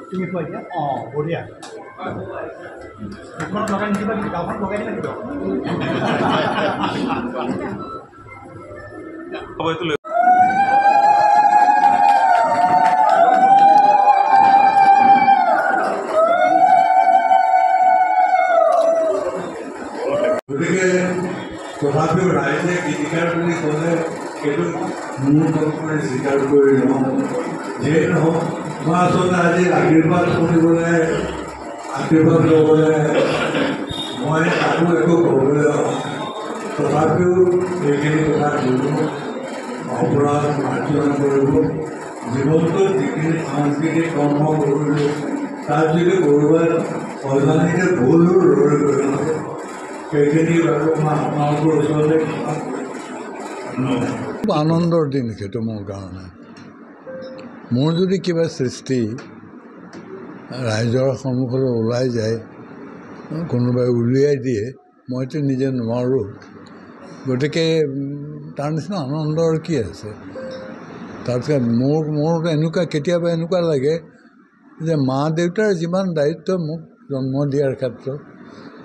তুমি কই দিয়া বঢ়িয়া মুখত লগাই নিদিবা গাঁওখন লগাই দিবা গতিকে তথাপিও ৰাইজে গীতিকাৰ বুলি ক'লে সেইটো মোৰ কল্পনাই স্বীকাৰ কৰি লওঁ যিয়ে নহওক মই আচলতে আজি আশীৰ্বাদ শুনিবলৈ আশীৰ্বাদ ল'বলৈ মই আকৌ একো ক'বলৈ তথাপিও এইখিনি কথা কৰিব অপৰাধ মাৰ্জনা কৰিব জীৱনটোত যিখিনি সাংস্কৃতিক কৰ্ম কৰিলোঁ তাত যদি ক'ৰবাত অজানিতে ভুলো ৰৈ গ'ল সেইখিনি বাৰু মই আপোনালোকৰ ওচৰতে খুব আনন্দৰ দিন সেইটো মোৰ কাৰণে মোৰ যদি কিবা সৃষ্টি ৰাইজৰ সন্মুখলৈ ওলাই যায় কোনোবাই উলিয়াই দিয়ে মইতো নিজে নোৱাৰোঁ গতিকে তাৰ নিচিনা আনন্দৰ কি আছে তাৰপিছত মোৰ এনেকুৱা কেতিয়াবা এনেকুৱা লাগে যে মা দেউতাৰ যিমান দায়িত্ব মোক জন্ম দিয়াৰ ক্ষেত্ৰত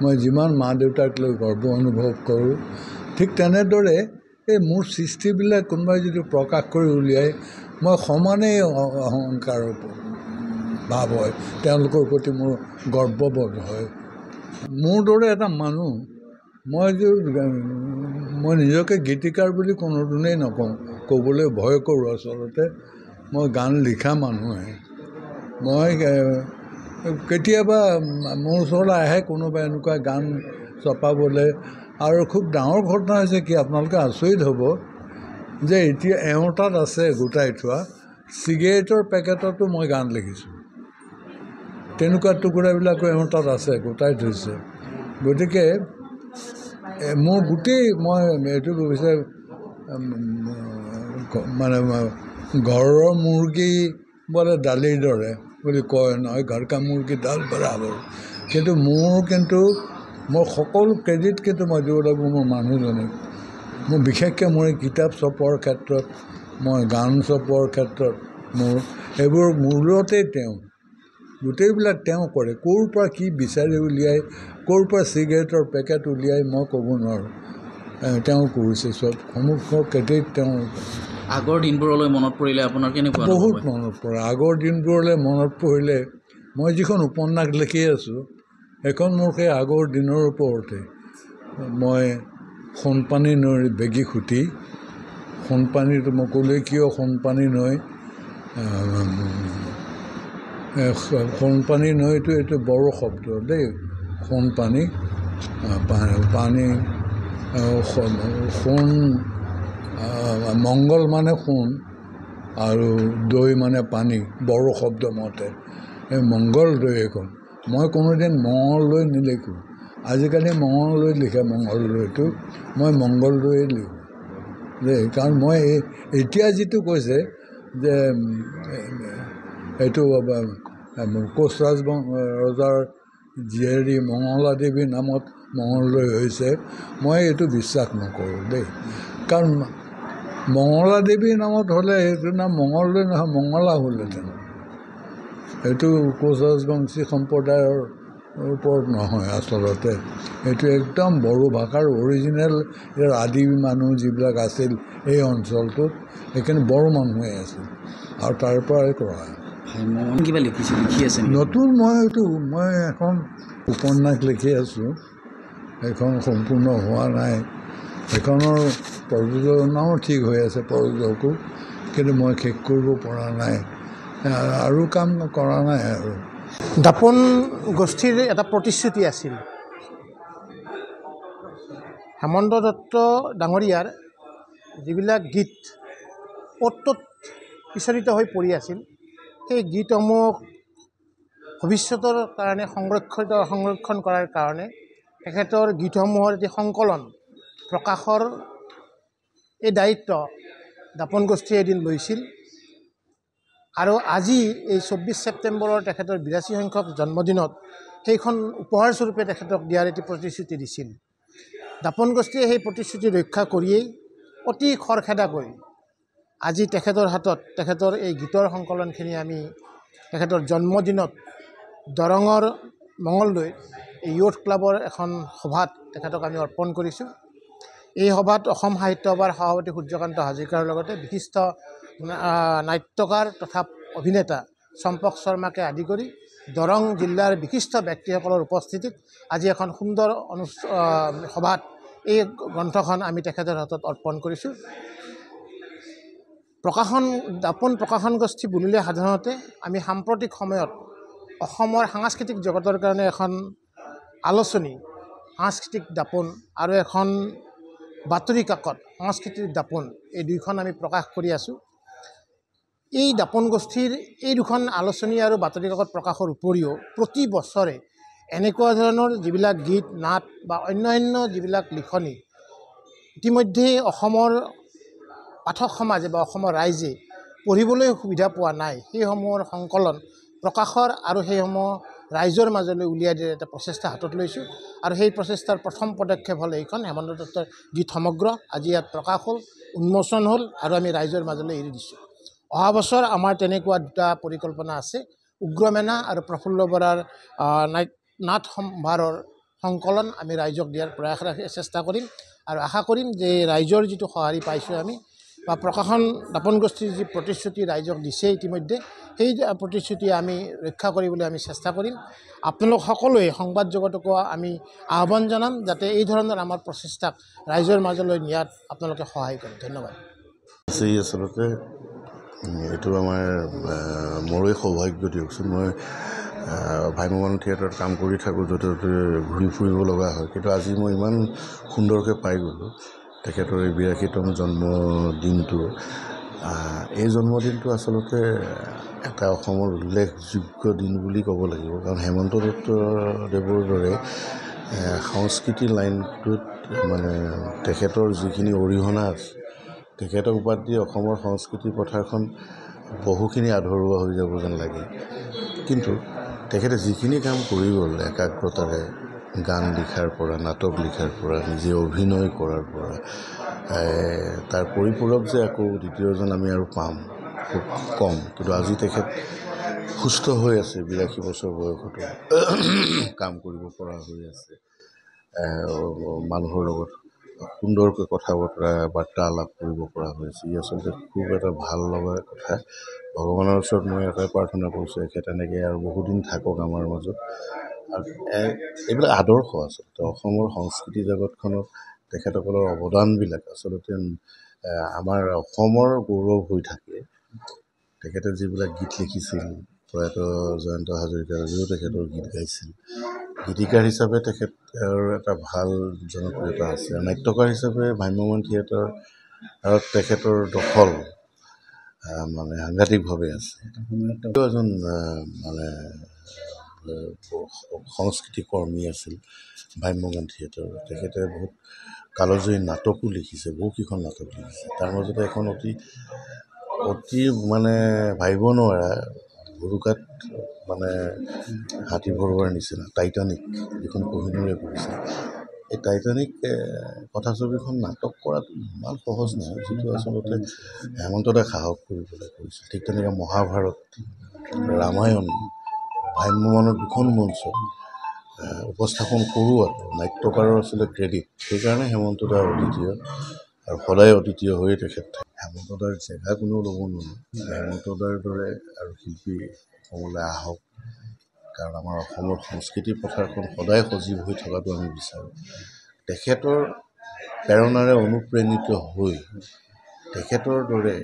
মই যিমান মা দেউতাক লৈ গৰ্ব অনুভৱ কৰোঁ ঠিক তেনেদৰে এই মোৰ সৃষ্টিবিলাক কোনোবাই যদি প্ৰকাশ কৰি উলিয়াই মই সমানেই অহংকাৰ ভাৱ হয় তেওঁলোকৰ প্ৰতি মোৰ গৰ্ববোধ হয় মোৰ দৰে এটা মানুহ মই নিজকে গীতিকাৰ বুলি কোনোদিনেই নকওঁ ক'বলৈ ভয় কৰোঁ আচলতে মই গান লিখা মানুহে মই কেতিয়াবা মোৰ ওচৰলৈ আহে কোনোবা এনেকুৱা গান চপাবলৈ আৰু খুব ডাঙৰ ঘটনা হৈছে কি আপোনালোকে আচৰিত হ'ব যে এতিয়া এওঁৰ তাত আছে গোটাই থোৱা চিগাৰেটৰ পেকেটতো মই গান লিখিছোঁ তেনেকুৱা টুকুৰাবিলাকো এওঁৰ তাত আছে গোটাই থৈছে গতিকে মোৰ গোটেই মই এইটো বিচাৰ মানে ঘৰৰ মুৰ্গী বোলে দালিৰ দৰে বুলি কয় নহয় ঘৰ কা মুৰ্গী দাল বৰাবৰ কিন্তু মোৰ সকলো ক্ৰেডিট কিন্তু মই দিব লাগিব মোৰ মানুহজনীক মোৰ বিশেষকৈ মোৰ কিতাপ চপোৱাৰ ক্ষেত্ৰত মই গান চপোৱাৰ ক্ষেত্ৰত মোৰ এইবোৰ মূলতেই তেওঁ গোটেইবিলাক তেওঁ কৰে ক'ৰ পৰা কি বিচাৰি উলিয়াই ক'ৰ পৰা চিগাৰেটৰ পেকেট উলিয়াই মই ক'ব নোৱাৰোঁ তেওঁ কৰিছে চব সমগ্ৰ ক্ৰেডিট তেওঁ আগৰ দিনবোৰলৈ মনত পৰিলে আপোনাৰ কেনেকুৱা বহুত মনত পৰে আগৰ দিনবোৰলৈ মনত পৰিলে মই যিখন উপন্যাস লিখি আছোঁ সেইখন মোৰ সেই আগৰ দিনৰ ওপৰতে মই সোণপানী নৈৰ বেগী খুটি সোণপানীটো মই ক'লে কিয় সোণপানী নৈ সোণপানী নৈটো এইটো বড়ো শব্দ দেই সোণপানী পানী সোণ মংগল মানে সোণ আৰু দৈ মানে পানী বড়ো শব্দ মতে এই মংগল দৈ এখন মই কোনোদিন মঙল দৈ নিলিখোঁ আজিকালি মঙল দৈ লিখে মংগল দৈটো মই মংগল দৈয়ে লিখোঁ দেই কাৰণ মই এতিয়া যিটো কৈছে যে এইটো কোচৰাজ ৰজাৰ জীয়ৰী মঙলা দেৱীৰ নামত মঙলদৈ হৈছে মই এইটো বিশ্বাস নকৰোঁ দেই কাৰণ মঙলা দেৱীৰ নামত হ'লে সেইটো নাম মঙলদৈ নহয় মঙলা হ'লহেঁতেন এইটো কোচ ৰাজবংশী সম্প্ৰদায়ৰ ওপৰত নহয় আচলতে এইটো একদম বড়ো ভাষাৰ অৰিজিনেল ইয়াৰ আদি মানুহ যিবিলাক আছিল এই অঞ্চলটোত সেইখিনি বড়ো মানুহে আছিল আৰু তাৰ পৰাই কৰা কিবা লিখি আছে নতুন মই এখন উপন্যাস লিখি আছোঁ সেইখন সম্পূৰ্ণ হোৱা নাই সেইখনৰ প্ৰযোজনাও ঠিক হৈ আছে প্ৰযোজকো কিন্তু মই শেষ কৰিব পৰা নাই আৰু কাম কৰা নাই আৰু দাপোন গোষ্ঠীৰ এটা প্ৰতিশ্ৰুতি আছিল হেমন্ত দত্ত ডাঙৰীয়াৰ যিবিলাক গীত অ'ত বিচৰিত হৈ পৰি আছিল সেই গীতসমূহ ভৱিষ্যতৰ কাৰণে সংৰক্ষণ কৰাৰ কাৰণে তেখেতৰ গীতসমূহৰ এটি সংকলন প্ৰকাশৰ এই দায়িত্ব দাপোন গোষ্ঠীয়ে এদিন লৈছিল আৰু আজি এই 24 ছেপ্টেম্বৰৰ তেখেতৰ 82 সংখ্যক জন্মদিনত সেইখন উপহাৰস্বৰূপে তেখেতক দিয়াৰ এটি প্ৰতিশ্ৰুতি দিছিল। দাপন গোষ্ঠীয়ে সেই প্ৰতিশ্ৰুতি ৰক্ষা কৰিয়েই অতি খৰখেদাকৈ আজি তেখেতৰ হাতত তেখেতৰ এই গীতৰ সংকলনখিনি আমি তেখেতৰ জন্মদিনত দৰঙৰ মঙলদৈত এই ইয়ুথ ক্লাবৰ এখন সভাত তেখেতক আমি অৰ্পণ কৰিছোঁ। এই সভাত অসম সাহিত্য সভাৰ সভাপতি সূৰ্যকান্ত হাজৰিকাৰ লগতে বিশিষ্ট নাট্যকাৰ তথা অভিনেতা চম্পক শৰ্মাকে আদি কৰি দৰং জিলাৰ বিশিষ্ট ব্যক্তিসকলৰ উপস্থিতিত আজি এখন সুন্দৰ সভাত এই গ্ৰন্থখন আমি তেখেতৰ হাতত অৰ্পণ কৰিছোঁ। দাপন প্ৰকাশন গোষ্ঠী বুলিলে সাধাৰণতে আমি সাম্প্ৰতিক সময়ত অসমৰ সাংস্কৃতিক জগতৰ কাৰণে এখন আলোচনী সাংস্কৃতিক দাপন আৰু এখন বাতৰি কাকত সংস্কৃতিৰ দাপন, এই দুইখন আমি প্ৰকাশ কৰি আছোঁ। এই দাপন গোষ্ঠীৰ এই দুখন আলোচনী আৰু বাতৰি কাকত প্ৰকাশৰ উপৰিও প্ৰতি বছৰে এনেকুৱা ধৰণৰ যিবিলাক গীত নাট বা অন্যান্য যিবিলাক লিখনি ইতিমধ্যেই অসমৰ পাঠক সমাজে বা অসমৰ ৰাইজে পঢ়িবলৈ সুবিধা পোৱা নাই, সেইসমূহৰ সংকলন প্ৰকাশৰ আৰু সেইসমূহ ৰাইজৰ মাজলৈ উলিয়াই দিয়াৰ এটা প্ৰচেষ্টা হাতত লৈছোঁ। আৰু সেই প্ৰচেষ্টাৰ প্ৰথম পদক্ষেপ হ'ল এইখন হেমন্ত দত্তৰ গীত সমগ্ৰ আজি ইয়াত প্ৰকাশ হ'ল, উন্মোচন হ'ল আৰু আমি ৰাইজৰ মাজলৈ এৰি দিছোঁ। অহা বছৰ আমাৰ তেনেকুৱা দুটা পৰিকল্পনা আছে। উগ্ৰমেনা আৰু প্ৰফুল্ল বৰাৰ নাট সম্ভাৰৰ সংকলন আমি ৰাইজক দিয়াৰ প্ৰয়াস চেষ্টা কৰিম আৰু আশা কৰিম যে ৰাইজৰ যিটো সঁহাৰি পাইছোঁ আমি বা প্ৰকাশন দাপন গোষ্ঠীৰ যি প্ৰতিশ্ৰুতি ৰাইজক দিছে ইতিমধ্যে সেই প্ৰতিশ্ৰুতি আমি ৰক্ষা কৰিবলৈ আমি চেষ্টা কৰিম। আপোনালোক সকলোৱে সংবাদ জগতকো আমি আহ্বান জনাম যাতে এই ধৰণৰ আমাৰ প্ৰচেষ্টাক ৰাইজৰ মাজলৈ নিয়াত আপোনালোকে সহায় কৰে। ধন্যবাদ। আচলতে এইটো আমাৰ মোৰে সৌভাগ্য দিয়কচোন। মই ভ্ৰাম্যমাণ থিয়েটাৰত কাম কৰি থাকোঁ, য'তে ত'তে ঘূৰি ফুৰিব লগা হয়, কিন্তু আজি মই ইমান সুন্দৰকৈ পাই গ'লোঁ তেখেতৰ এই 82তম জন্মদিনটো। এই জন্মদিনটো আচলতে এটা অসমৰ উল্লেখযোগ্য দিন বুলি ক'ব লাগিব, কাৰণ হেমন্ত দত্তদেৱৰ দৰে সংস্কৃতিৰ লাইনটোত মানে তেখেতৰ যিখিনি অৰিহণা আছে, তেখেতক বাদ দি অসমৰ সংস্কৃতি পথাৰখন বহুখিনি আধৰুৱা হৈ যাব যেন লাগে। কিন্তু তেখেতে যিখিনি কাম কৰি গ'ল একাগ্ৰতাৰে, গান লিখাৰ পৰা, নাটক লিখাৰ পৰা, নিজে অভিনয় কৰাৰ পৰা, তাৰ পৰিপূৰক যে আকৌ দ্বিতীয়জন আমি আৰু পাম খুব কম। কিন্তু আজি তেখেত সুস্থ হৈ আছে, 82 বছৰ বয়সতো কাম কৰিব পৰা হৈ আছে, মানুহৰ লগত সুন্দৰকৈ কথা বাৰ্তা আলাপ কৰিব পৰা হৈছে। ই আচলতে খুব এটা ভাল লগা কথা। ভগৱানৰ ওচৰত মই এটাই প্ৰাৰ্থনা কৰিছোঁ, এখেত এনেকৈ আৰু বহুদিন থাকক আমাৰ মাজত। আৰু এইবিলাক আদৰ্শ আচলতে অসমৰ সংস্কৃতি জগতখনত তেখেতসকলৰ অৱদানবিলাক আচলতে আমাৰ অসমৰ গৌৰৱ হৈ থাকে। তেখেতে যিবিলাক গীত লিখিছিল, প্ৰয়াত জয়ন্ত হাজৰিকাদেৱেও তেখেতৰ গীত গাইছিল। গীতিকাৰ হিচাপে তেখেতৰ এটা ভাল জনপ্ৰিয়তা আছে। নাট্যকাৰ হিচাপে ভ্ৰাম্যমাণ থিয়েটাৰত তেখেতৰ দখল মানে সাংঘাতিকভাৱে আছে। তেওঁ এজন মানে সংস্কৃতি কৰ্মী আছিল ভ্ৰাম্যমাণ থিয়েটাৰৰ। তেখেতে বহুত কালজয়ী নাটকো লিখিছে, বহুকেইখন নাটক লিখিছে। তাৰ মাজতে এখন অতি মানে ভাবিব নোৱাৰা ভুৰুকাত মানে হাতী ভৰোৱাৰ নিচিনা টাইটানিক, যিখন কোহিনুৰে কৰিছে। এই টাইটানিক কথাছবিখন নাটক কৰাটো ইমান সহজ নহয়, যিটো আচলতে হেমন্তদাই সাহস কৰি পেলাই কৰিছিল। ঠিক তেনেকৈ মহাভাৰত, ৰামায়ণ, ভ্ৰাম্যমাণৰ দুখন মঞ্চ উপস্থাপন কৰোৱাটো নাট্যকাৰৰ আচলতে ক্ৰেডিট। সেইকাৰণে হেমন্তদা অদ্বিতীয় আৰু সদায় অদ্বিতীয় হৈয়ে তেখেত থাকে। হেমন্তদাৰ জেগা কোনেও ল'ব নোৱাৰে। হেমন্তদাৰ দৰে আৰু শিল্পী অসমলৈ আহক, কাৰণ আমাৰ অসমৰ সংস্কৃতি পথাৰখন সদায় সজীৱ হৈ থকাটো আমি বিচাৰোঁ। তেখেতৰ প্ৰেৰণাৰে অনুপ্ৰাণিত হৈ তেখেতৰ দৰে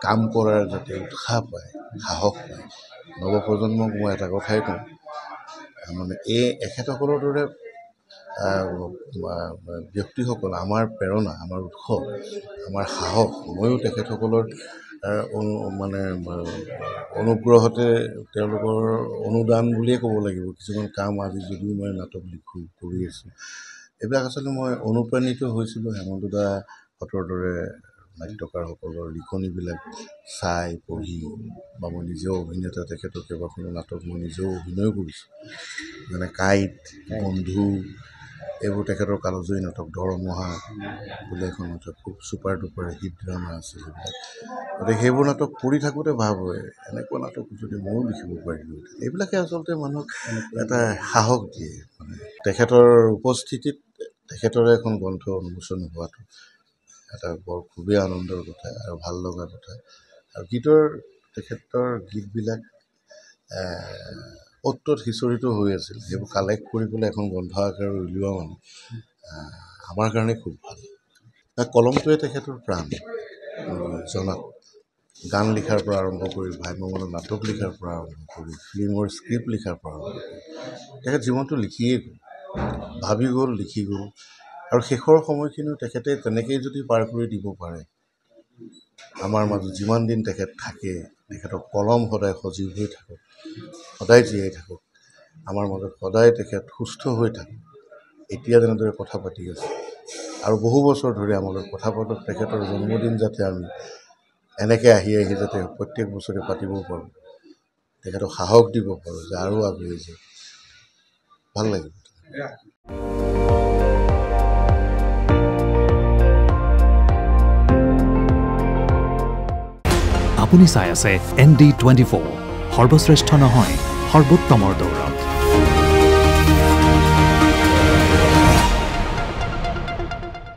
কাম কৰাৰ যাতে উৎসাহ পায়, সাহস পায়। নৱপ্ৰজন্মক মই এটা কথাই কওঁ, মানে এখেতসকলৰ দৰে ব্যক্তিসকল আমাৰ প্ৰেৰণা, আমাৰ উৎস, আমাৰ সাহস। ময়ো তেখেতসকলৰ মানে অনুগ্ৰহতে, তেওঁলোকৰ অনুদান বুলিয়ে ক'ব লাগিব, কিছুমান কাম আজি যদিও মই নাটক লিখোঁ, কৰি আছোঁ, এইবিলাক আচলতে মই অনুপ্ৰাণিত হৈছিলোঁ হেমন্তদাহঁতৰ দৰে নাট্যকাৰসকলৰ লিখনিবিলাক চাই পঢ়ি বা মই নিজেও অভিনেতা তেখেতৰ কেইবাখনো নাটক মই নিজেও অভিনয় কৰিছোঁ যেনে কাঁইট বন্ধু এইবোৰ তেখেতৰ কালজয়ী নাটক দৰমহা বোলে এখন নাটক খুব ছুপাৰ ডুপাৰ হিট ড্ৰামা আছিল এইবিলাক গতিকে সেইবোৰ নাটক পঢ়ি থাকোঁতে ভাব হয় এনেকুৱা নাটক যদি ময়ো লিখিব পাৰিলোঁহেঁতেন এইবিলাকে আচলতে মানুহক এটা সাহস দিয়ে মানে তেখেতৰ উপস্থিতিত তেখেতৰে এখন গ্ৰন্থ উন্মোচন হোৱাটো এটা বৰ খুবেই আনন্দৰ কথা আৰু ভাল লগা কথা আৰু তেখেতৰ গীতবিলাক অ'ত ত'ত সিঁচৰিত হৈ আছিল সেইবোৰ কালেক্ট কৰি পেলাই এখন গ্ৰন্থ আকাৰে উলিওৱা মানে আমাৰ কাৰণে খুব ভাল কলমটোৱে তেখেতৰ প্ৰাণ জনাত গান লিখাৰ পৰা আৰম্ভ কৰি ভাইমঙনৰ নাটক লিখাৰ পৰা আৰম্ভ কৰি ফিল্মৰ স্ক্ৰিপ্ট লিখাৰ পৰা আৰম্ভ কৰি তেখেত জীৱনটো লিখিয়েই গ'ল ভাবি গ'ল লিখি গ'ল আৰু শেষৰ সময়খিনিও তেখেতে তেনেকেই যদি পাৰ কৰি দিব পাৰে আমাৰ মাজত যিমান দিন তেখেত থাকে তেখেতৰ কলম সদায় সজীৱ হৈ থাকক সদায় জীয়াই থাকক আমাৰ মাজত সদায় তেখেত সুস্থ হৈ থাকক এতিয়া যেনেদৰে কথা পাতি আছে আৰু বহু বছৰ ধৰি আমাৰ লগত কথা পাতক তেখেতৰ জন্মদিন যাতে আমি এনেকৈ আহি যাতে প্ৰত্যেক বছৰে পাতিব পাৰোঁ তেখেতক সাহস দিব পাৰোঁ যে আৰু আগুৱাই যায় ভাল লাগিব আপুনি চাই আছে ND24 সৰ্বশ্ৰেষ্ঠ নহয় সৰ্বোত্তমৰ দৌৰত